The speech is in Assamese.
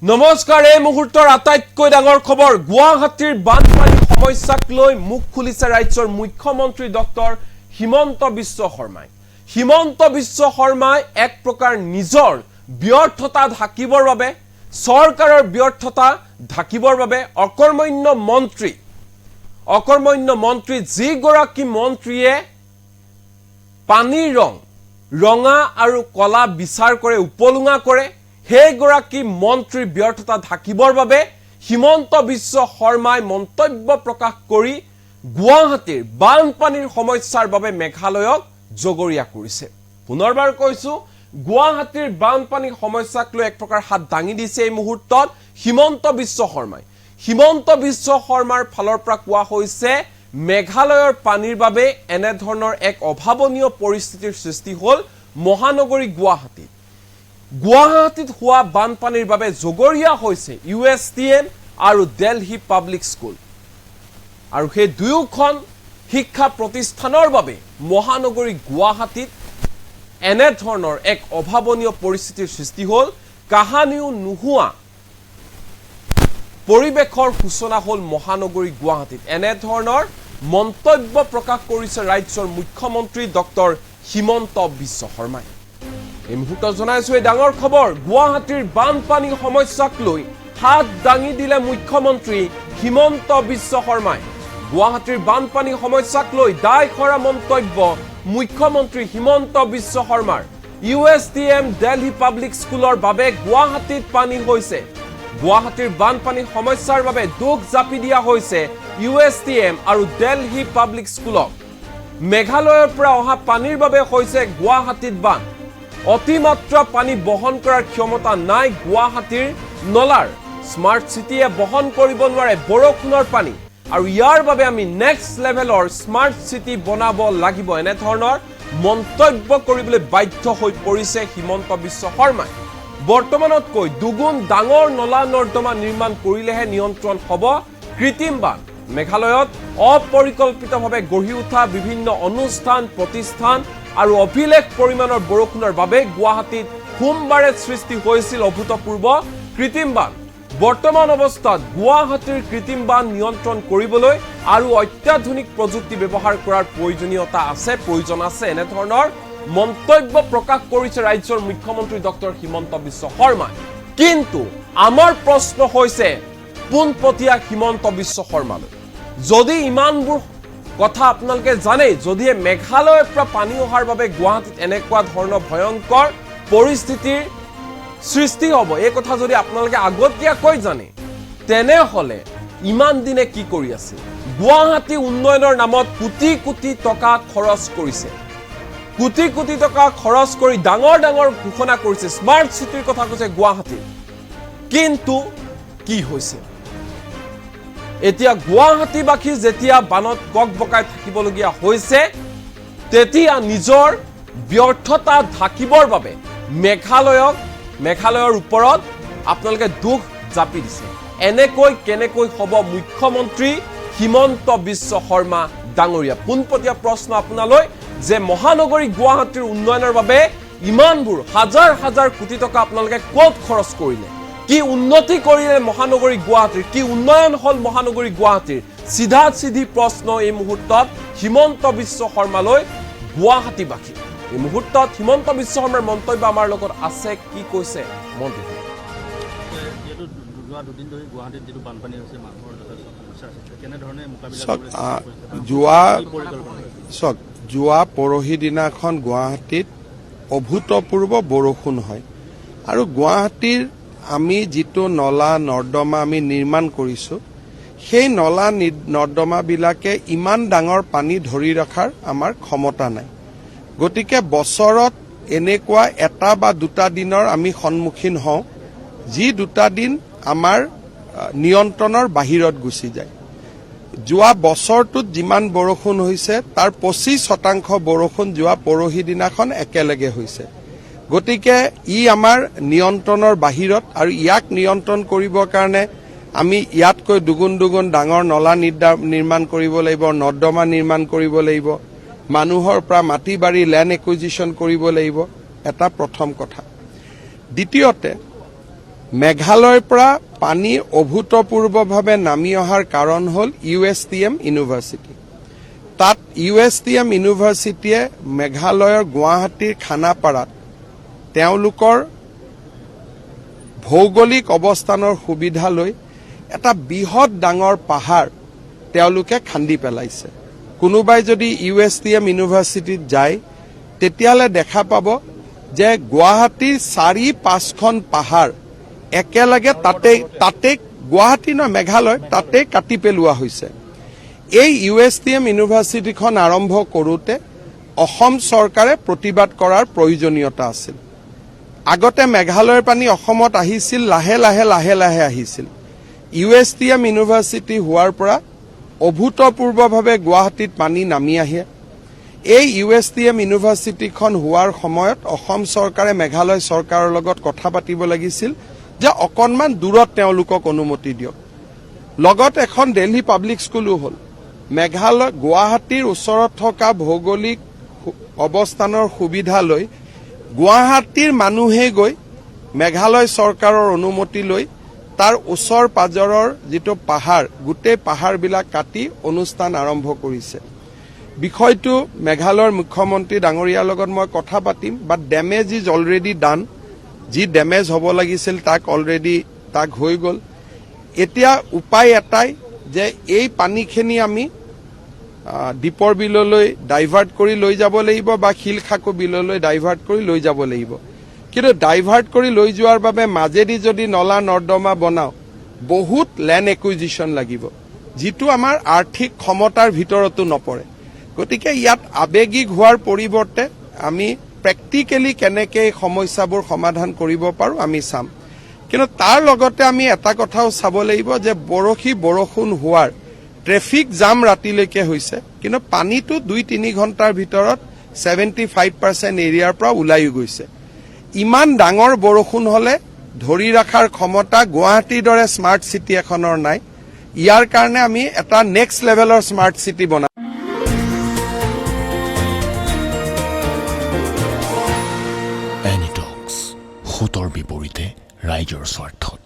নমস্কাৰ এই মুহূৰ্তৰ আটাইতকৈ ডাঙৰ খবৰ গুৱাহাটীৰ বানপানীৰ সমস্যাক লৈ মুখ খুলিছে ৰাজ্যৰ মুখ্যমন্ত্ৰী ডক্টৰ হিমন্ত বিশ্ব শৰ্মাই। হিমন্ত বিশ্ব শৰ্মাই এক প্ৰকাৰ নিজৰ ব্যৰ্থতা ঢাকিবৰ বাবে চৰকাৰৰ ব্যৰ্থতা ঢাকিবৰ বাবে অকৰ্মণ্য মন্ত্ৰী যিগৰাকী মন্ত্ৰীয়ে পানীৰ ৰঙা আৰু কলা বিচাৰ কৰে উপলুঙা কৰে সেইগৰাকী মন্ত্ৰীৰ ব্যৰ্থতা ঢাকিবৰ বাবে হিমন্ত বিশ্ব শৰ্মাই মন্তব্য প্ৰকাশ কৰি গুৱাহাটীৰ বানপানীৰ সমস্যাৰ বাবে মেঘালয়ক জগৰীয়া কৰিছে। পুনৰবাৰ কৈছো গুৱাহাটীৰ বানপানীৰ সমস্যাক লৈ এক প্ৰকাৰ হাত দাঙি দিছে এই মুহূৰ্তত হিমন্ত বিশ্ব শৰ্মাই। হিমন্ত বিশ্ব শৰ্মাৰ ফালৰ পৰা কোৱা হৈছে মেঘালয়ৰ পানীৰ বাবে এনে ধৰণৰ এক অভাৱনীয় পৰিস্থিতিৰ সৃষ্টি হ'ল মহানগৰী গুৱাহাটীত হোৱা বানপানীৰ বাবে জগৰীয়া হৈছে USTM আৰু দিল্লী পাব্লিক স্কুল আৰু সেই দুয়োখন শিক্ষা প্ৰতিষ্ঠানৰ বাবে মহানগৰী গুৱাহাটীত এনে ধৰণৰ এক অভাৱনীয় পৰিস্থিতিৰ সৃষ্টি হ'ল। কাহানিও নোহোৱা পৰিৱেশৰ সূচনা হ'ল মহানগৰী গুৱাহাটীত। এনে ধৰণৰ মন্তব্য প্ৰকাশ কৰিছে ৰাজ্যৰ মুখ্যমন্ত্ৰী ডক্টৰ হিমন্ত বিশ্ব শৰ্মাই। এই মুহূৰ্তত জনাইছো এই ডাঙৰ খবৰ গুৱাহাটীৰ বানপানীৰ সমস্যাক লৈ হাত দাঙি দিলে মুখ্যমন্ত্ৰী হিমন্ত বিশ্ব শৰ্মাই। গুৱাহাটীৰ বানপানীৰ সমস্যাক লৈ দায়খৰা মন্তব্য মুখ্যমন্ত্ৰী হিমন্ত বিশ্ব শৰ্মাৰ। USTM দিল্লী পাব্লিক স্কুলৰ বাবে গুৱাহাটীত পানী হৈছে। গুৱাহাটীৰ বানপানীৰ সমস্যাৰ বাবে দুখ জাপি দিয়া হৈছে USTM আৰু দিল্লী পাব্লিক স্কুলক। মেঘালয়ৰ পৰা অহা পানীৰ বাবে হৈছে গুৱাহাটীত বান। অতিমাত্ৰা পানী বহন কৰাৰ ক্ষমতা নাই গুৱাহাটীৰ নলাৰ। স্মাৰ্ট চিটিয়ে বহন কৰিব নোৱাৰে বৰষুণৰ পানী আৰু ইয়াৰ বাবে আমি নেক্সট লেভেলৰ স্মাৰ্ট চিটি বনাব লাগিব এনে ধৰণৰ মন্তব্য কৰিবলৈ বাধ্য হৈ পৰিছে হিমন্ত বিশ্ব শৰ্মাই। বৰ্তমানতকৈ দুগুণ ডাঙৰ নলা নৰ্দমা নিৰ্মাণ কৰিলেহে নিয়ন্ত্ৰণ হ'ব কৃত্ৰিম বান। মেঘালয়ত অপৰিকল্পিতভাৱে গঢ়ি উঠা বিভিন্ন অনুষ্ঠান প্ৰতিষ্ঠান আৰু অভিলেখ পৰিমাণৰ বৰষুণৰ বাবে গুৱাহাটীত সোমবাৰে সৃষ্টি হৈছিল অভূতপূৰ্ব কৃত্ৰিম বান। বৰ্তমান অৱস্থাত গুৱাহাটীৰ কৃত্ৰিম বান নিয়ন্ত্ৰণ কৰিবলৈ আৰু অত্যাধুনিক প্ৰযুক্তি ব্যৱহাৰ কৰাৰ প্ৰয়োজন আছে এনে ধৰণৰ মন্তব্য প্ৰকাশ কৰিছে ৰাজ্যৰ মুখ্যমন্ত্ৰী ডক্টৰ হিমন্ত বিশ্ব শৰ্মাই। কিন্তু আমাৰ প্ৰশ্ন হৈছে পোনপটীয়া হিমন্ত বিশ্ব শৰ্মালৈ। যদি ইমানবোৰ কথা আপোনালোকে জানে যদিহে মেঘালয়ৰ পৰা পানী অহাৰ বাবে গুৱাহাটীত এনেকুৱা ধৰণৰ ভয়ংকৰ পৰিস্থিতিৰ সৃষ্টি হ'ব এই কথা যদি আপোনালোকে আগতীয়াকৈ জানে তেনেহ'লে ইমান দিনে কি কৰি আছে? গুৱাহাটী উন্নয়নৰ নামত কোটি কোটি টকা খৰচ কৰিছে। কোটি কোটি টকা খৰচ কৰি ডাঙৰ ডাঙৰ ঘোষণা কৰিছে। স্মাৰ্ট চিটিৰ কথা কৈছে গুৱাহাটী। কিন্তু কি হৈছে? এতিয়া গুৱাহাটীবাসী যেতিয়া বানত কক বকাই থাকিবলগীয়া হৈছে তেতিয়া নিজৰ ব্যৰ্থতা ঢাকিবৰ বাবে মেঘালয়ৰ ওপৰত আপোনালোকে দুখ জাপি দিছে। কেনেকৈ হ'ব মুখ্যমন্ত্ৰী হিমন্ত বিশ্ব শৰ্মা ডাঙৰীয়া? পোনপটীয়া প্ৰশ্ন আপোনালৈ যে মহানগৰী গুৱাহাটীৰ উন্নয়নৰ বাবে ইমানবোৰ হাজাৰ হাজাৰ কোটি টকা আপোনালোকে ক'ত খৰচ কৰিলে? কি উন্নতি কৰিলে মহানগৰী গুৱাহাটীৰ? কি উন্নয়ন হ'ল মহানগৰী গুৱাহাটীৰ? চিধি প্ৰশ্ন এই মুহূৰ্তত হিমন্ত বিশ্ব শৰ্মালৈ গুৱাহাটীবাসী। এই মুহূৰ্তত হিমন্ত বিশ্ব শৰ্মাৰ মন্তব্য আমাৰ লগত আছে। কি কৈছে মন্ত্ৰী? যোৱা পৰহি দিনাখন গুৱাহাটীত অভূতপূৰ্ব বৰষুণ হয় আৰু গুৱাহাটীৰ আমি যিটো নলা নৰ্দমা আমি নিৰ্মাণ কৰিছোঁ সেই নলা নৰ্দমাবিলাকে ইমান ডাঙৰ পানী ধৰি ৰখাৰ আমাৰ ক্ষমতা নাই। গতিকে বছৰত এনেকুৱা এটা বা দুটা দিনৰ আমি সন্মুখীন হওঁ যি দুটা দিন আমাৰ নিয়ন্ত্ৰণৰ বাহিৰত গুচি যায়। যোৱা বছৰটোত যিমান বৰষুণ হৈছে তাৰ 25% বৰষুণ যোৱা পৰহি দিনাখন একেলগে হৈছে। গতিকে ই আমাৰ নিয়ন্ত্ৰণৰ বাহিৰত আৰু ইয়াক নিয়ন্ত্ৰণ কৰিবৰ কাৰণে আমি ইয়াতকৈ দুগুণ ডাঙৰ নলা নিৰ্মাণ কৰিব লাগিব, নৰ্দমা নিৰ্মাণ কৰিব লাগিব, মানুহৰ পৰা মাটি বাৰী লেণ্ড একুইজিশ্যন কৰিব লাগিব। এটা প্ৰথম কথা। দ্বিতীয়তে মেঘালয়ৰ পৰা পানী অভূতপূৰ্বভাৱে নামি অহাৰ কাৰণ হ'ল USTM ইউনিভাৰ্চিটি। তাত USTM ইউনিভাৰ্চিটিয়ে মেঘালয়ৰ গুৱাহাটীৰ খানাপাৰাত তেওঁলোকৰ ভৌগোলিক অৱস্থানৰ সুবিধা লৈ এটা বৃহৎ ডাঙৰ পাহাৰ তেওঁলোকে খান্দি পেলাইছে। কোনোবাই যদি USTM ইউনিভাৰ্চিটিত যায় তেতিয়াহ'লে দেখা পাব যে গুৱাহাটীৰ 4-5খন পাহাৰ একেলগে তাতে গুৱাহাটী নহয় মেঘালয় তাতে কাটি পেলোৱা হৈছে। এই USTM ইউনিভাৰ্চিটিখন আৰম্ভ কৰোঁতে অসম চৰকাৰে প্ৰতিবাদ কৰাৰ প্ৰয়োজনীয়তা আছিল। আগতে মেঘালয়ৰ পানী অসমত আহিছিল, লাহে লাহে আহিছিল। USTM ইউনিভাৰ্চিটি হোৱাৰ পৰা অভূতপূৰ্বভাৱে গুৱাহাটীত পানী নামি আহে। এই USTM ইউনিভাৰ্চিটিখন হোৱাৰ সময়ত অসম চৰকাৰে মেঘালয় চৰকাৰৰ লগত কথা পাতিব লাগিছিল যে অকণমান দূৰত তেওঁলোকক অনুমতি দিয়ক। লগত এখন দিল্লী পাব্লিক স্কুলো হ'ল। মেঘালয় গুৱাহাটীৰ ওচৰত থকা ভৌগোলিক অৱস্থানৰ সুবিধা লৈ গুৱাহাটীৰ মানুহে গৈ মেঘালয় চৰকাৰৰ অনুমতি লৈ তাৰ ওচৰ পাজৰৰ যিটো পাহাৰ গোটেই পাহাৰবিলাক কাটি অনুষ্ঠান আৰম্ভ কৰিছে। বিষয়টো মেঘালয়ৰ মুখ্যমন্ত্ৰী ডাঙৰীয়াৰ লগত মই কথা পাতিম, বাট ডেমেজ ইজ অলৰেডি ডান। যি ডেমেজ হ'ব লাগিছিল তাক হৈ গ'ল। এতিয়া উপায় এটাই যে এই পানীখিনি আমি দীপৰ বিললৈ ডাইভাৰ্ট কৰি লৈ যাব লাগিব বা শিলখাকু বিললৈ ডাইভাৰ্ট কৰি লৈ যাব লাগিব। কিন্তু ডাইভাৰ্ট কৰি লৈ যোৱাৰ বাবে মাজেদি যদি নলা নৰ্দমা বনাওঁ বহুত লেণ্ড একুইজিশ্যন লাগিব, যিটো আমাৰ আৰ্থিক ক্ষমতাৰ ভিতৰতো নপৰে। গতিকে ইয়াত আৱেগিক হোৱাৰ পৰিৱৰ্তে আমি প্ৰেক্টিকেলি কেনেকৈ এই সমস্যাবোৰ সমাধান কৰিব পাৰোঁ আমি চাম। কিন্তু তাৰ লগতে আমি এটা কথাও চাব লাগিব যে বৰষুণ হোৱাৰ ট্ৰেফিক জাম ৰাতিলৈকে হৈছে, কিন্তু পানীটো 2-3 ঘণ্টাৰ ভিতৰত 75% এৰিয়াৰ পৰা ওলাইও গৈছে। ইমান ডাঙৰ বৰষুণ হ'লে ধৰি ৰখাৰ ক্ষমতা গুৱাহাটীৰ দৰে স্মাৰ্ট চিটি এখনৰ নাই। ইয়াৰ কাৰণে আমি এটা নেক্সট লেভেলৰ স্মাৰ্ট চিটি বনাম। এনিটক্স, সোঁতৰ বিপৰীতে ৰাইজৰ স্বাৰ্থত।